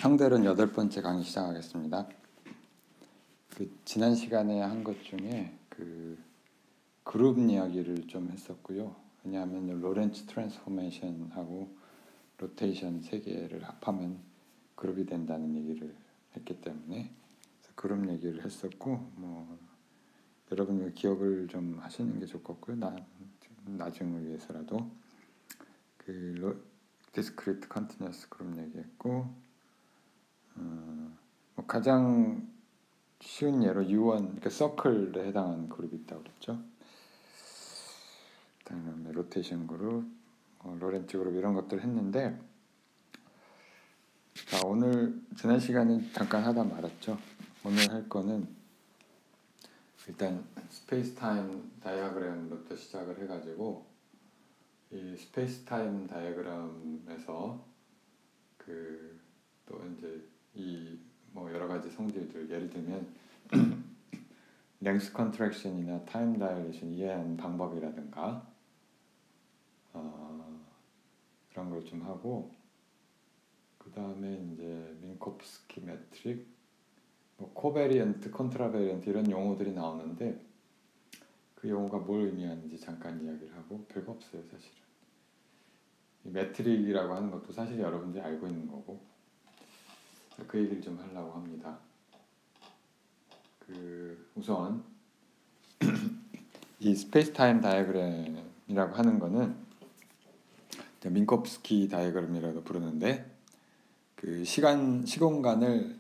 형들은 8번째 강의 시작하겠습니다. 지난 시간에 한 것 중에 그룹 이야기를 좀 했었고요. 왜냐하면 로렌츠 트랜스포메이션하고 로테이션 세 개를 합하면 그룹이 된다는 얘기를 했기 때문에 그룹 얘기를 했었고, 여러분 기억을 좀 하시는 게 좋겠고요. 나중을 위해서라도 디스크리트 컨티뉴어스 그룹 얘기했고, 가장 쉬운 예로 유언, 그러니까 서클에 해당하는 그룹이 있다고 그랬죠. 그다음에 로테이션 그룹, 로렌츠 그룹 이런 것들을 했는데, 자, 오늘 지난 시간에 잠깐 하다 말았죠. 오늘 할 거는 일단 스페이스 타임 다이어그램부터 시작을 해가지고 이 스페이스 타임 다이어그램에서 또 이제 이 여러 가지 성질들, 예를 들면 랭스 컨트랙션이나 타임 다일레이션 이해하는 방법이라든가 그런 걸 좀 하고, 그 다음에 이제 민코프스키 매트릭, 코베리언트, 컨트라베리언트 이런 용어들이 나오는데 그 용어가 뭘 의미하는지 잠깐 이야기를 하고, 별거 없어요 사실은. 이 매트릭이라고 하는 것도 사실 여러분들이 알고 있는 거고, 그 얘기를 좀 하려고 합니다. 우선 이 스페이스 타임 다이어그램이라고 하는 거는 민코프스키 다이어그램이라고 부르는데, 시공간을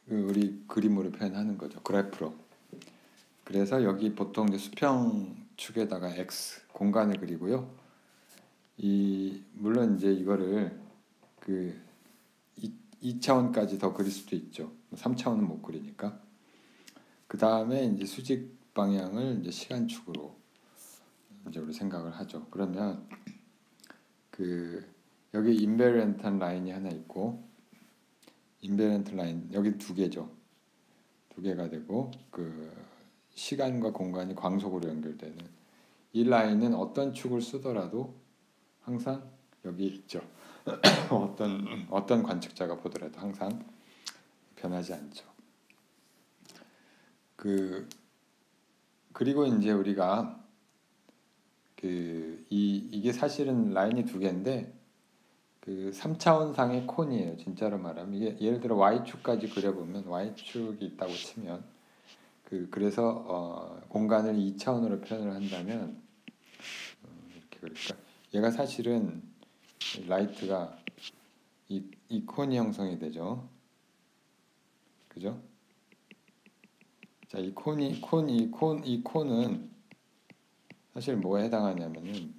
우리 그림으로 표현하는 거죠. 그래프로. 그래서 여기 보통 이제 수평축에다가 x 공간을 그리고요. 물론 이제 이거를 2차원까지 더 그릴 수도 있죠. 3차원은 못 그리니까. 그 다음에 이제 수직 방향을 이제 시간축으로 이제 우리 생각을 하죠. 그러면 여기 인베런트한 라인이 하나 있고, 인베런트 라인 여기 두 개죠. 두 개가 되고, 시간과 공간이 광속으로 연결되는 이 라인은 어떤 축을 쓰더라도 항상 여기 있죠. 어떤 관측자가 보더라도 항상 변하지 않죠. 그리고 이제 우리가 이게 사실은 라인이 두 개인데 3차원상의 콘이에요. 진짜로 말하면 이게 예를 들어 y축까지 그려보면, y축이 있다고 치면 그래서 공간을 2차원으로 표현을 한다면 이렇게 그릴까? 얘가 사실은 라이트가 이 콘이 형성이 되죠. 그죠? 자, 이 콘은 사실 뭐에 해당하냐면은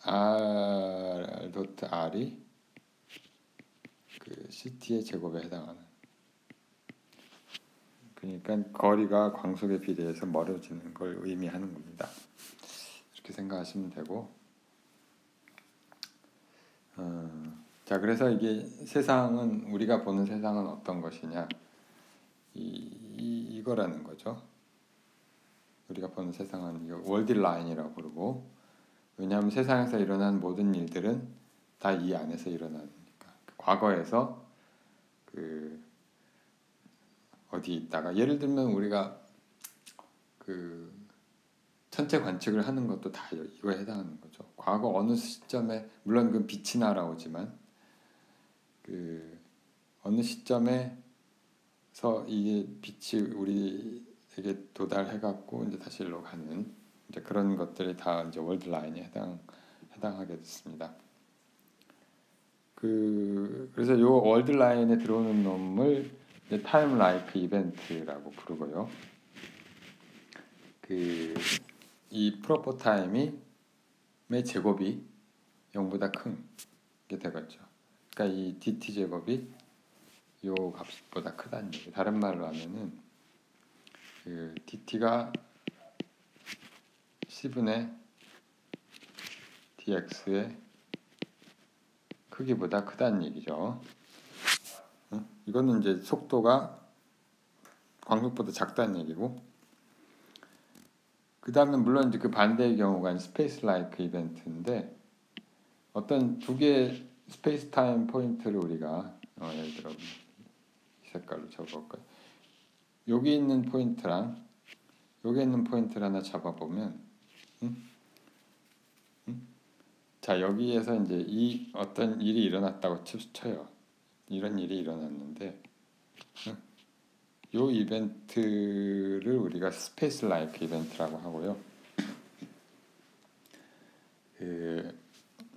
R 도트 R이 CT의 제곱에 해당하는, 그러니까 거리가 광속에 비례해서 멀어지는 걸 의미하는 겁니다. 이렇게 생각하시면 되고, 자, 그래서 이게 세상은, 우리가 보는 세상은 어떤 것이냐, 이거라는 거죠. 우리가 보는 세상은 이거 월드 라인이라고 부르고, 왜냐하면 세상에서 일어난 모든 일들은 다 이 안에서 일어나니까. 과거에서 어디 있다가, 예를 들면 우리가 천체 관측을 하는 것도 다 이거에 해당하는 거죠. 과거 어느 시점에, 물론 빛이 날아오지만 어느 시점에서 이게 빛이 우리에게 도달해갖고 이제 다시 일로 가는 이제 그런 것들이 다 이제 월드 라인에 해당하게 됐습니다. 그래서 요 월드 라인에 들어오는 놈을 이제 타임 라이프 이벤트라고 부르고요. 이 프로퍼 타임의 제곱이 0보다 큰 게 되겠죠. 그러니까 이 dt 제곱이 요 값보다 크다는 얘기. 다른 말로 하면은 dt가 c분의 dx의 크기보다 크다는 얘기죠. 이거는 이제 속도가 광속보다 작다는 얘기고, 그 다음에 물론 이제 반대의 경우가 스페이스 라이크 이벤트인데, 어떤 두 개의 스페이스 타임 포인트를 우리가 예를 들어 이 색깔로 적어볼까요? 여기 있는 포인트랑 여기 있는 포인트를 하나 잡아보면, 자 여기에서 이제 이 어떤 일이 일어났다고 쳐요. 이런 일이 일어났는데, 요 이벤트를 우리가 스페이스 라이크 이벤트라고 하고요.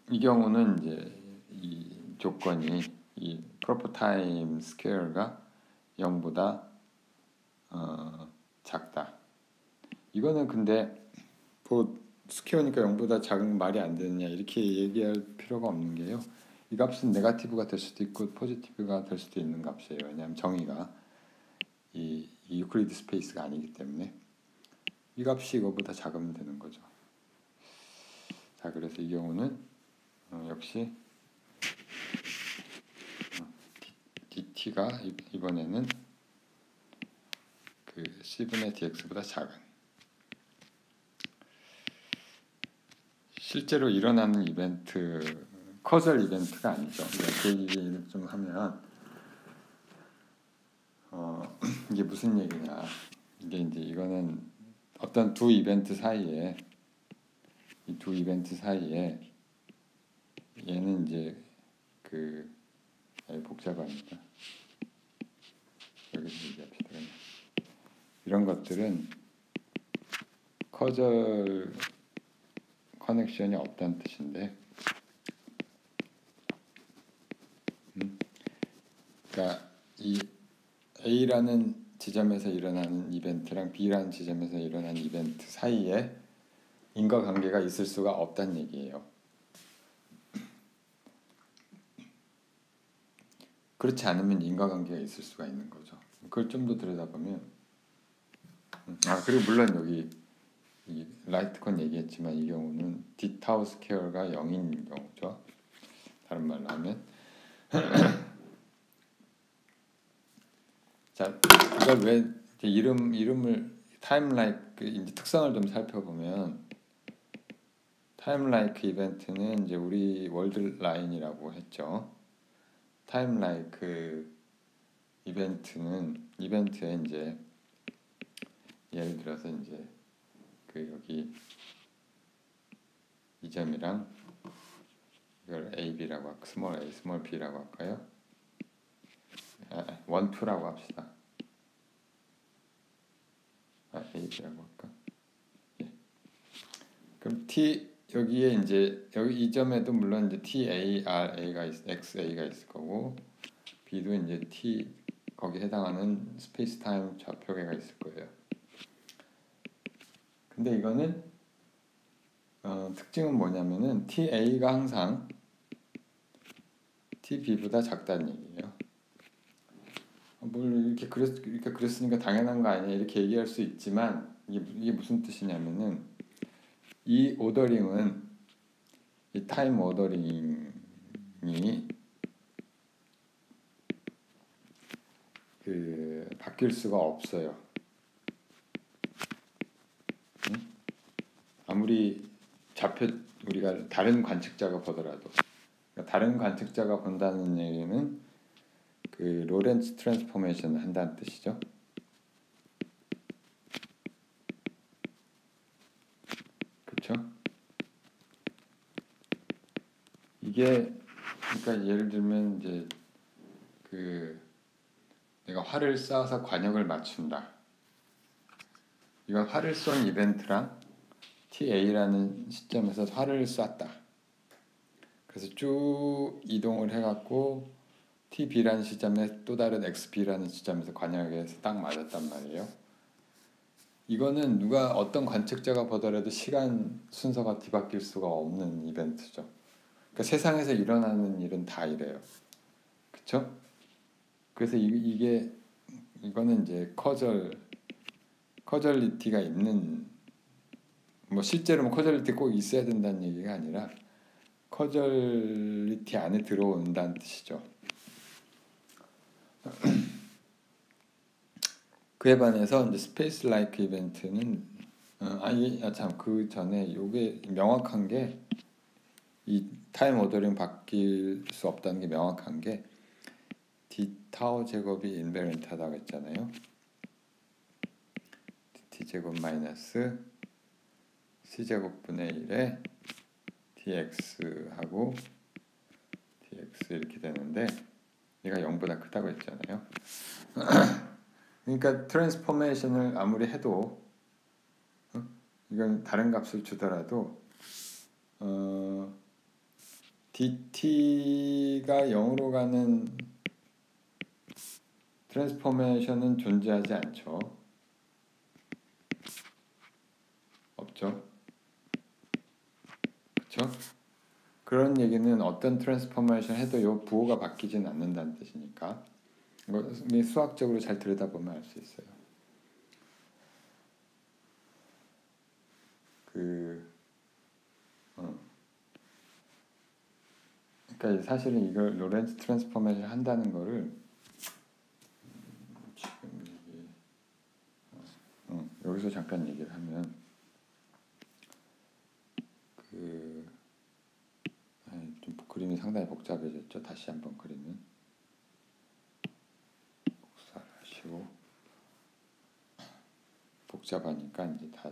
이 경우는 이제 이 조건이 이 프로퍼 타임 스퀘어가 0보다 작다. 이거는 근데 뭐 스퀘어니까 0보다 작은 말이 안 되느냐 이렇게 얘기할 필요가 없는 게요. 이 값은 네거티브가 될 수도 있고 포지티브가 될 수도 있는 값이에요. 왜냐하면 정의가 이 유클리드 스페이스가 아니기 때문에 이 값이 이거보다 작으면 되는 거죠. 자, 그래서 이 경우는 역시 dt가 이번에는 그 c분의 dx보다 작은, 실제로 일어나는 이벤트, 커절 이벤트가 아니죠. 그 얘기를 좀 하면 이게 무슨 얘기냐, 이게 이제 이거는 어떤 두 이벤트 사이에, 이 두 이벤트 사이에 얘는 이제 그 복잡하니까 여기서 얘기합시다. 그냥. 이런 것들은 커절 커넥션이 없다는 뜻인데, 그러니까 이 A라는 지점에서 일어나는 이벤트랑 B라는 지점에서 일어나는 이벤트 사이에 인과관계가 있을 수가 없다는 얘기예요. 그렇지 않으면 인과관계가 있을 수가 있는 거죠. 그걸 좀 더 들여다보면, 그리고 물론 여기 이 라이트컨 얘기했지만 이 경우는 d 타우 스퀘어가 0인 경우죠. 다른 말로 하면 자, 이걸 왜 이름을 타임라이크 이제 특성을 좀 살펴보면, 타임라이크 이벤트는 이제 우리 월드 라인이라고 했죠. 타임라이크 이벤트에 이제 예를 들어서 이제 그 여기 이 점이랑 이걸 A,B라고 할까, 스몰 a, 스몰 b라고 할까요? 1, 2라고 합시다. A,B라고 할까? 예. 그럼 T 여기에 이제 여기 이 점에도 물론 이제 T, A, R, A가 X, A가 있을 거고, B도 이제 T 거기에 해당하는 스페이스 타임 좌표계가 있을 거예요. 근데 이거는 특징은 뭐냐면은 TA가 항상 TB보다 작다는 얘기예요. 뭘 이렇게 그랬으니까 당연한 거 아니야 이렇게 얘기할 수 있지만, 이게 무슨 뜻이냐면은 이 오더링은, 이 타임 오더링이 그 바뀔 수가 없어요. 아무리 좌표 우리가 다른 관측자가 보더라도, 그러니까 다른 관측자가 본다는 얘기는 그 로렌츠 트랜스포메이션을 한다는 뜻이죠. 그렇죠? 이게 그러니까 예를 들면 이제 그 내가 활을 쏴서 관역을 맞춘다. 이건 활을 쏜 이벤트랑 TA라는 시점에서 활을 쐈다. 그래서 쭉 이동을 해갖고 TB라는 시점에 또 다른 XB라는 시점에서 관역에서 딱 맞았단 말이에요. 이거는 누가 어떤 관측자가 보더라도 시간 순서가 뒤바뀔 수가 없는 이벤트죠. 그러니까 세상에서 일어나는 일은 다 이래요. 그렇죠? 그래서 이거는 이제 커절리티가 있는, 뭐 실제로 커절리티 꼭 있어야 된다는 얘기가 아니라 커절리티 안에 들어온다는 뜻이죠. 그에 반해서 이제 스페이스 라이크 이벤트는 참 그 전에 요게 명확한 게 이 타임 오더링 바뀔 수 없다는 게 명확한 게 d 타워 제곱이 인베런트하다고 했잖아요. dt 제곱 마이너스 c 제곱분의 1에 dx 하고 dx 이렇게 되는데 얘가 0보다 크다고 했잖아요. 그러니까 트랜스포메이션을 아무리 해도 이건 다른 값을 주더라도 dt가 0으로 가는 트랜스포메이션은 존재하지 않죠. 없죠. 그렇죠? 그런 얘기는 어떤 트랜스포메이션 해도 요 부호가 바뀌진 않는다는 뜻이니까 이거 수학적으로 잘 들여다보면 알 수 있어요. 그러니까 사실은 이걸 로렌츠 트랜스포메이션 한다는 거를 지금 여기서 잠깐 얘기를 하면 좀 그림이 상당히 복잡해졌죠. 다시 한번 그리면 복사를 하시고 복잡하니까 이제 다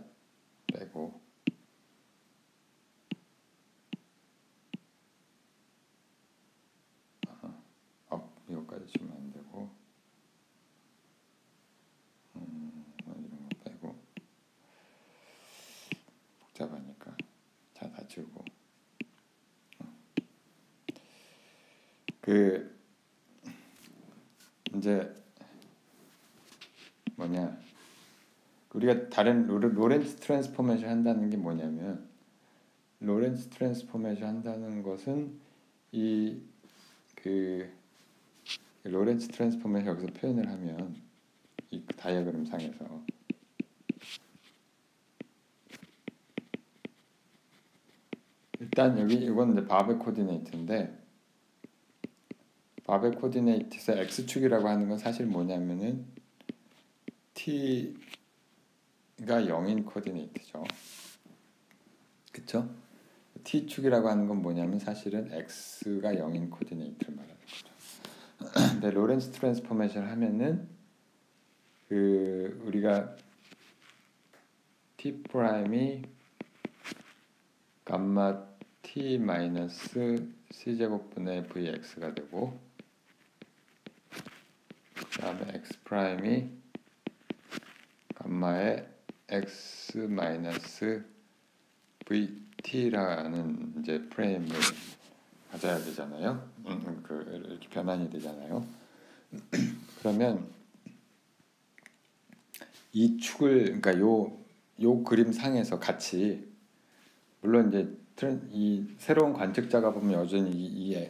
빼고 이거까지 주면 안 되고 이런 거 빼고 복잡하니까 다 지우고 이제 뭐냐 우리가 다른 로렌츠 트랜스포메이션 한다는 게 뭐냐면 로렌츠 트랜스포메이션 한다는 것은 로렌츠 트랜스포메이션 여기서 표현을 하면 이 다이어그램 상에서 일단 여기 이건 이제 바벨 코디네이트인데 바벨 코디네이트에서 x축이라고 하는 건 사실 뭐냐면은 t가 0인 코디네이트죠. 그쵸? t축이라고 하는 건 뭐냐면 사실은 x가 0인 코디네이트를 말하는 거죠. 근데 로렌츠 트랜스포메이션을 하면은 우리가 t 프라임이 감마 t 마이너스 c 제곱분의 vx가 되고 그 다음에 x 프라임이 감마의 x 마이너스 vt라는 이제 프레임을 가져야 되잖아요. 이렇게 변환이 되잖아요. 그러면 이 축을 그러니까 요 그림 상에서 같이 물론 이제 이 새로운 관측자가 보면 여전히 이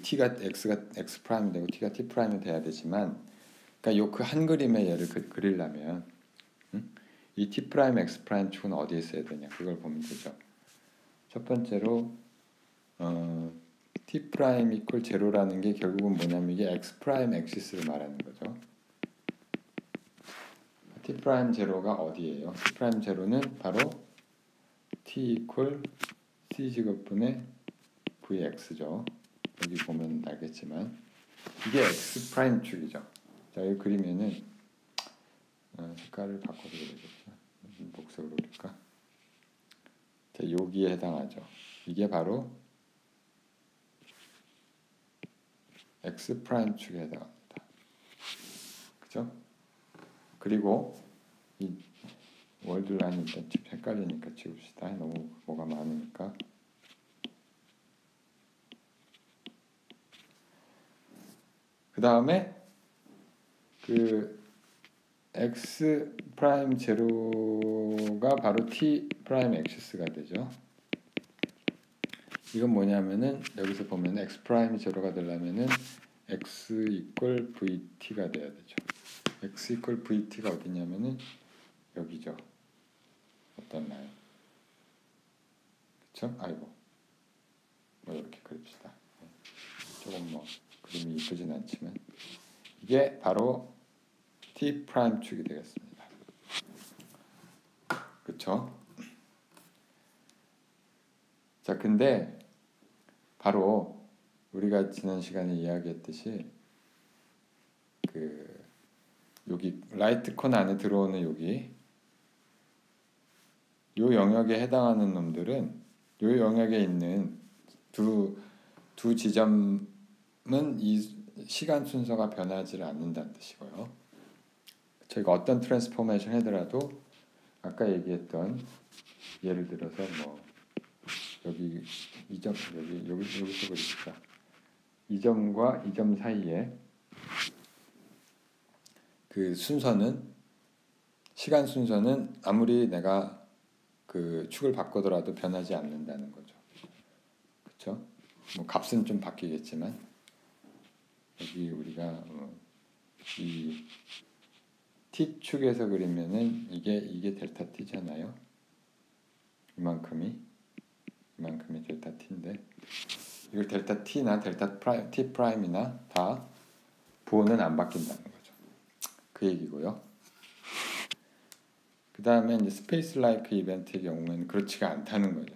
t가 x가 x 프라임이 되고 t가 t 프라임이 돼야 되지만 그러니까 요 그 한 그림의 얘를 그리려면 이 t 프라임 x 프라임 축은 어디에 있어야 되냐 그걸 보면 되죠. 첫 번째로 t 프라임 이퀄 제로라는 게 결국은 뭐냐면 이게 x 프라임 엑시스를 말하는 거죠. t 프라임 제로가 어디예요? t 프라임 제로는 바로 t 이퀄 c 제곱분의 vx죠. 여기 보면 알겠지만 이게 x 프라임 축이죠. 자, 여기 그리면은 색깔을 바꿔도 되겠죠. 녹색으로 그릴까? 자, 여기에 해당하죠. 이게 바로 x 프라임 축에 해당합니다. 그죠? 그리고 이 월드 라인 일단 좀 헷갈리니까 지웁시다. 너무 뭐가 많으니까. 그 다음에 x 프라임 제로가 바로 t 프라임 엑시스가 되죠. 이건 뭐냐면은 여기서 보면 x 프라임 제로가 되려면은 x 이퀄 vt가 돼야 되죠. x 이퀄 vt가 어디냐면은 여기죠. 어떻나요? 그쵸? 아이고 이렇게 그립시다. 조금 그림이 이쁘진 않지만 이게 바로 t 프라임 축이 되겠습니다. 그쵸? 자, 근데 바로 우리가 지난 시간에 이야기했듯이 그 여기 라이트 콘 안에 들어오는 여기 요 영역에 해당하는 놈들은 요 영역에 있는 두 지점은 이 시간 순서가 변하지 않는다는 뜻이고요. 저희가 어떤 트랜스포메이션 하더라도 아까 얘기했던 예를 들어서 뭐 여기 이 점 여기서 그립시다. 이 점과 이 점 사이에 그 순서는 시간 순서는 아무리 내가 그 축을 바꾸더라도 변하지 않는다는 거죠. 그렇죠? 뭐 값은 좀 바뀌겠지만 여기 우리가 이 t축에서 그리면은 이게 델타 t잖아요. 이만큼이 델타 t인데 이걸 델타 t나 델타 t 프라임이나 다 부호는 안 바뀐다는 거죠. 그 얘기고요. 그 다음에 이제 스페이스 라이크 이벤트의 경우에는 그렇지가 않다는 거죠.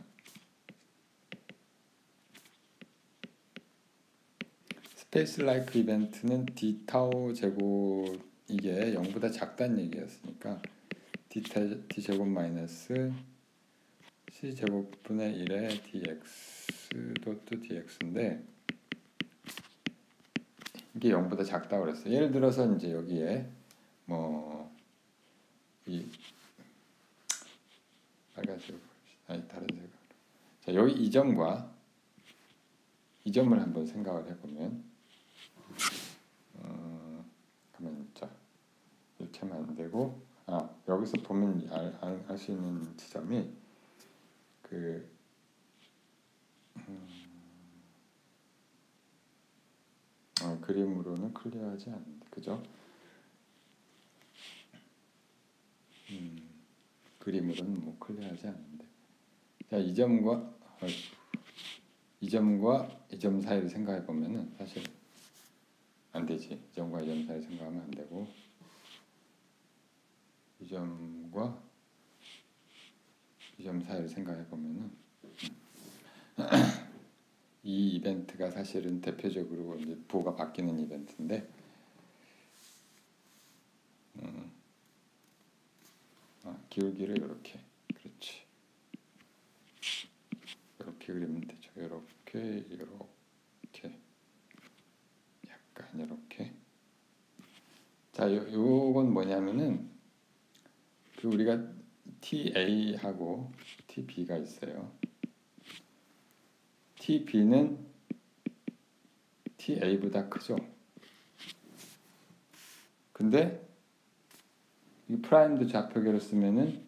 스페이스 라이크 이벤트는 d 타우 제곱 이게 0보다 작다는 얘기였으니까 d 제곱 마이너스 c 제곱분의 1의 dx 도트 dx인데 이게 0보다 작다고 그랬어요. 예를 들어서 이제 여기에 뭐 이 빨간색 아니 다른 색으로 자 여기 이 점과 이 점을 한번 생각을 해보면 가만 있자 이렇게 하면 안 되고 여기서 보면 알 수 있는 지점이 그 그림으로는 클리어하지 않는데 그죠? 그림으로는 뭐 클리어하지 않는데 자, 이 점과 이 점 사이를 생각해 보면은 사실 안 되지. 이 점과 이 점 사이를 생각하면 안 되고 이 점과 이 점 사이를 생각해 보면은 이 이벤트가 사실은 대표적으로 이제 부호가 바뀌는 이벤트인데 기울기를 이렇게 그렇지 이렇게 그리면 되죠. 이렇게 약간 이렇게 자 요건 뭐냐면은 그 우리가 TA하고 TB가 있어요. TB는 TA보다 크죠. 근데 이 프라임드 좌표계로 쓰면은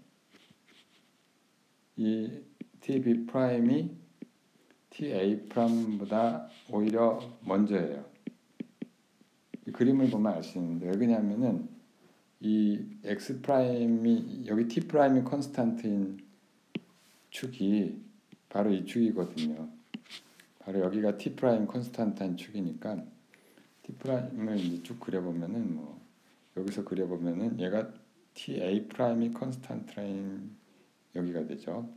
이 TB 프라임이 TA 프라임보다 오히려 먼저예요. 이 그림을 보면 알 수 있는데 왜 그러냐면은 이 X 프라임이 여기 T 프라임이 컨스탄트인 축이 바로 이 축이거든요. 바로 여기가 T 프라임 컨스탄트한 축이니까 T 프라임을 이제 쭉 그려보면은 뭐 여기서 그려보면은 얘가 TA 프라임이 컨스탄트인 여기가 되죠.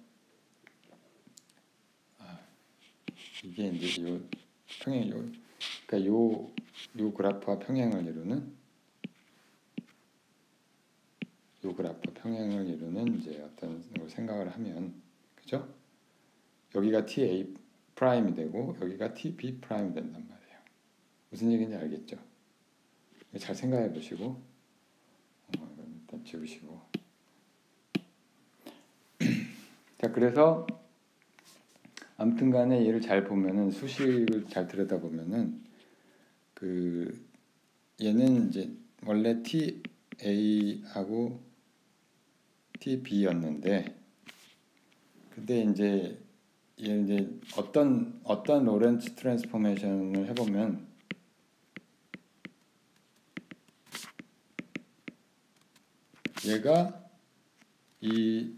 이게 이제 요 평행 그러니까 요 그래프와 평행을 이루는 요 그래프 평행을 이루는 이제 어떤 걸 생각을 하면 그죠? 여기가 TA 프라임이 되고 여기가 TB 프라임이 된단 말이에요. 무슨 얘기인지 알겠죠? 잘 생각해 보시고 일단 지우시고 자 그래서 아무튼간에 얘를 잘 보면은 수식을 잘 들여다보면은 그 얘는 이제 원래 TA하고 TB였는데 근데 이제 얘 이제 어떤 로렌츠 트랜스포메이션을 해보면 얘가 이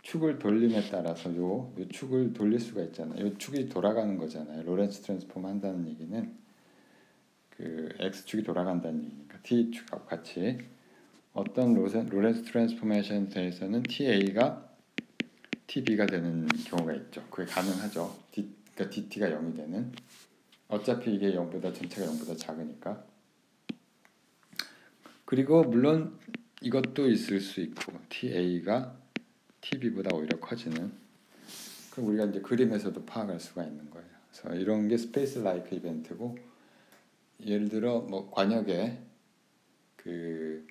축을 돌림에 따라서 요 축을 돌릴 수가 있잖아요. 요 축이 돌아가는 거잖아요. 로렌츠 트랜스폼 한다는 얘기는 그 X축이 돌아간다는 얘기니까 T축하고 같이 어떤 로렌츠 트랜스포메이션에 대해서는 TA가 TB가 되는 경우가 있죠. 그게 가능하죠. 그러니까 DT가 0이 되는. 어차피 이게 0보다 전체가 0보다 작으니까. 그리고 물론 이것도 있을 수 있고 TA가 TB보다 오히려 커지는. 그럼 우리가 이제 그림에서도 파악할 수가 있는 거예요. 그래서 이런 게 스페이스 라이크 이벤트고, 예를 들어 뭐 관역에 그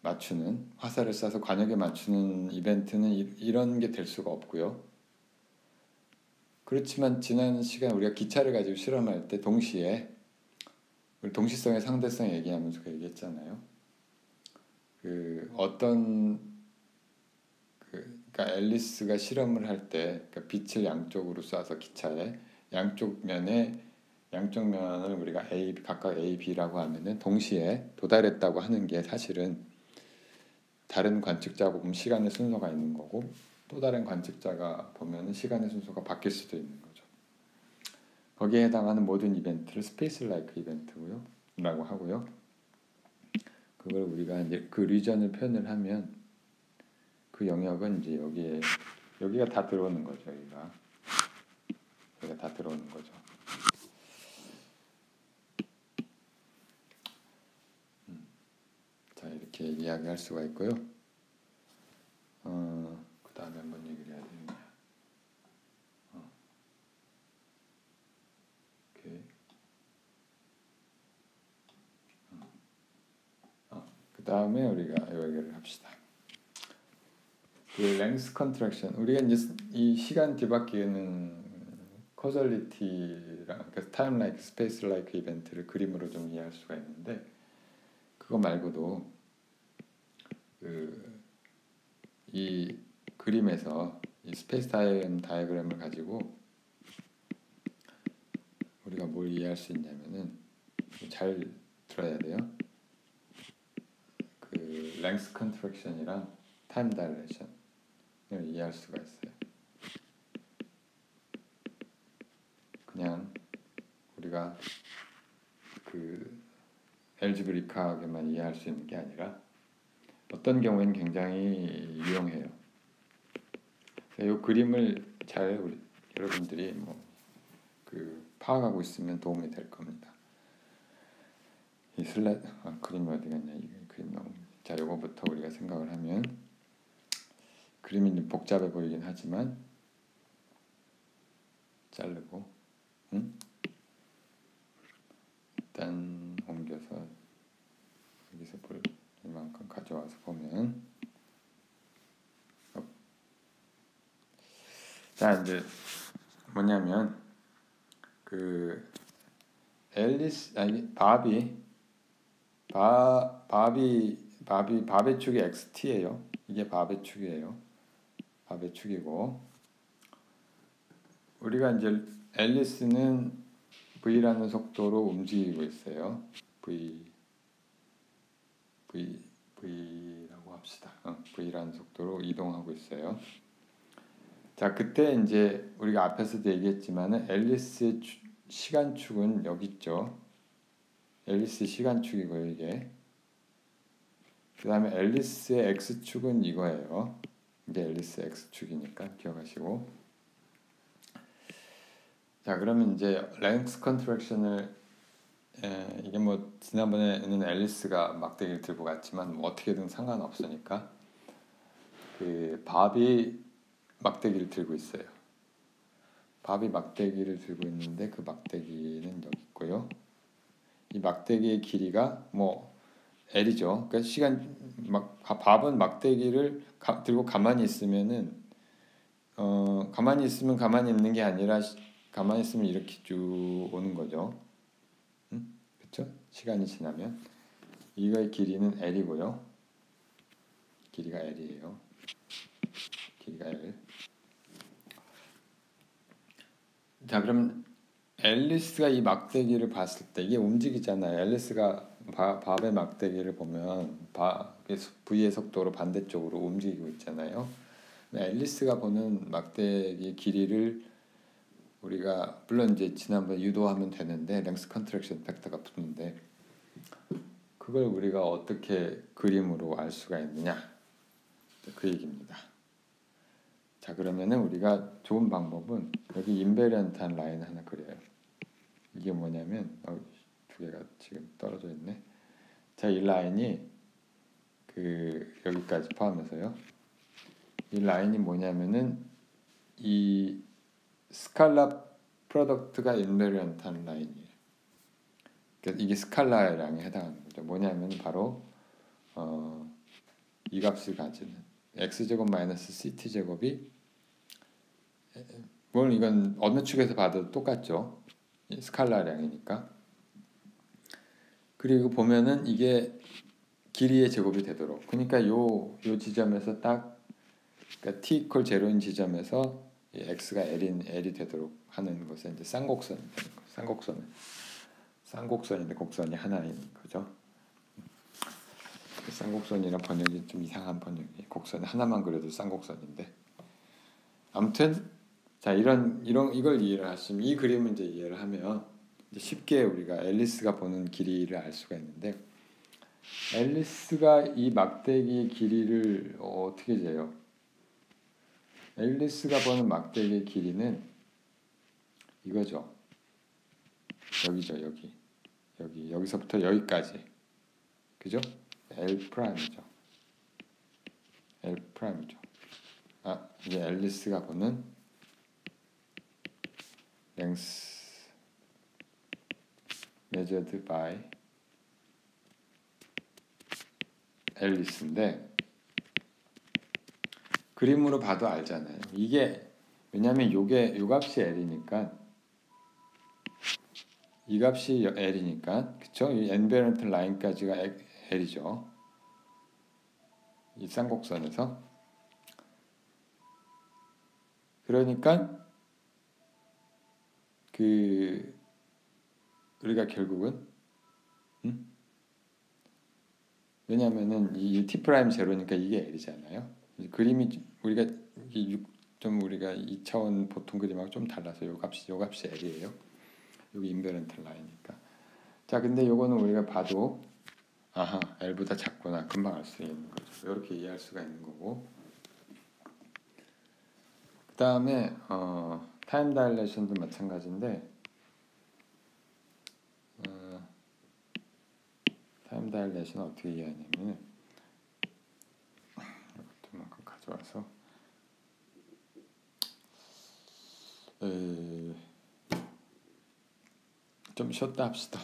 맞추는 화살을 쏴서 관역에 맞추는 이벤트는 이런 게 될 수가 없고요. 그렇지만 지난 시간 우리가 기차를 가지고 실험할 때 동시에 동시성의 상대성 얘기하면서 얘기했잖아요. 그 어떤 그러니까 앨리스가 실험을 할 때 그러니까 빛을 양쪽으로 쏴서 기차에 양쪽 면을 우리가 각각 A, B라고 하면은 동시에 도달했다고 하는 게 사실은 다른 관측자가 보면 시간의 순서가 있는 거고, 또 다른 관측자가 보면은 시간의 순서가 바뀔 수도 있는 거죠. 거기에 해당하는 모든 이벤트를 스페이스 라이크 이벤트고요, 라고 하고요. 그걸 우리가 이제 그 리전을 표현을 하면 그 영역은 이제 여기가 다 들어오는 거죠. 여기가 다 들어오는 거죠. 자, 이렇게 이야기할 수가 있고요. 그 다음에 뭔 얘기를 해야 되느냐. 오케이. 그 다음에 우리가 이 얘기를 합시다. 그 랭스 컨트랙션, 우리가 이제 이 시간 뒤바뀌는 커절리티랑 그러니까 타임 라이크, 스페이스 라이크 이벤트를 그림으로 좀 이해할 수가 있는데, 그거 말고도 이 그림에서 이 스페이스 타임 다이어그램을 가지고 우리가 뭘 이해할 수 있냐면은, 잘 들어야 돼요. 그 랭스 컨트랙션이랑 타임 다일레이션을 이해할 수가 있어요. 그냥 우리가 그 엘즈브리카하게만 이해할 수 있는 게 아니라 어떤 경우에는 굉장히 유용해요. 이 그림을 잘 여러분들이 파악하고 있으면 도움이 될 겁니다. 이 그림이 어디 갔냐? 이 그림 너무. 자, 요거부터 우리가 생각을 하면, 그림이 좀 복잡해 보이긴 하지만 자르고, 일단 옮겨서 여기서 볼 이만큼 가져와서 보면, 자, 이제 뭐냐면 그 밥의 축이 XT예요. 이게 밥의 축이에요. 밥의 축이고, 우리가 이제 앨리스는 V라는 속도로 움직이고 있어요. V라고 합시다. V라는 속도로 이동하고 있어요. 자, 그때 이제 우리가 앞에서도 얘기했지만은 앨리스의 시간축은 여기 있죠. 앨리스 시간축이고요, 이게. 그 다음에 앨리스의 X축은 이거예요. 이게 앨리스 X축이니까 기억하시고. 자, 그러면 이제 랭스 컨트랙션을 이게 뭐 지난번에는 앨리스가 막대기를 들고 갔지만 뭐 어떻게든 상관없으니까 그 밥이 막대기를 들고 있어요. 밥이 막대기를 들고 있는데 그 막대기는 여기 있고요. 이 막대기의 길이가 뭐 L이죠. 그러니까 밥은 막대기를 들고 가만히 있으면은 가만히 있는 게 아니라 가만히 있으면 이렇게 쭉 오는 거죠. 그렇죠? 시간이 지나면 이거의 길이는 L이고요. 길이가 L이에요. 길이가 L. 자, 그럼 앨리스가 이 막대기를 봤을 때 이게 움직이잖아요. 앨리스가 밥의 막대기를 보면 V의 속도로 반대쪽으로 움직이고 있잖아요. 앨리스가 보는 막대기의 길이를 우리가 물론 이제 지난번에 유도하면 되는데 랭스 컨트랙션 팩터가 붙는데, 그걸 우리가 어떻게 그림으로 알 수가 있느냐, 그 얘기입니다. 자, 그러면은 우리가 좋은 방법은 여기 인베리언트한 라인 하나 그려요. 이게 뭐냐면 두 개가 지금 떨어져 있네. 자, 이 라인이 여기까지 포함해서요. 이 라인이 뭐냐면은 이 스칼라 프로덕트가 인베리언트한 라인이에요. 그러니까 이게 스칼라량에 해당하는 거죠. 뭐냐면 바로 이 값을 가지는 x제곱 마이너스 ct제곱이 물론 이건 어느 축에서 봐도 똑같죠. 스칼라량이니까. 그리고 보면은 이게 길이의 제곱이 되도록, 그러니까 요 지점에서 딱 그러니까 t 이퀄 0인 지점에서 x가 l이 되도록 하는 것은 이제 쌍곡선이 되는 거예요. 쌍곡선인데 곡선이 하나인 거죠. 쌍곡선이란 번역이 좀 이상한 번역이, 곡선 하나만 그려도 쌍곡선인데, 아무튼 자, 이걸 이해를 하시면, 이 그림을 이제 이해를 하면 이제 쉽게 우리가 앨리스가 보는 길이를 알 수가 있는데, 앨리스가 이 막대기의 길이를 어떻게 재요? 앨리스가 보는 막대기의 길이는 이거죠. 여기죠, 여기서부터 여기까지, 그죠? L''이죠. L''이죠. 이게 앨리스가 보는 length measured by 앨리스인데, 그림으로 봐도 알잖아요. 이게 왜냐하면 요 값이 L이니까, 이 값이 L이니까, 그쵸? 이 인베런트 라인까지가 L이죠. 이 쌍곡선에서. 그러니까 우리가 결국은 왜냐하면은 이 t 프라임 제로니까 이게 L이잖아요. 그림이 우리가 좀 우리가 2차원 보통 그림하고 좀 달라서 요 값이 L이에요. 여기 인베런트 라인이니까. 자, 근데 요거는 우리가 봐도 L보다 작구나 금방 알 수 있는 거죠. 이렇게 이해할 수가 있는 거고. 그 다음에 타임 다일레이션도 마찬가지인데, 타임 다일레이션은 어떻게 이해하냐면 이것만큼 가져와서 좀 쉬었다 합시다.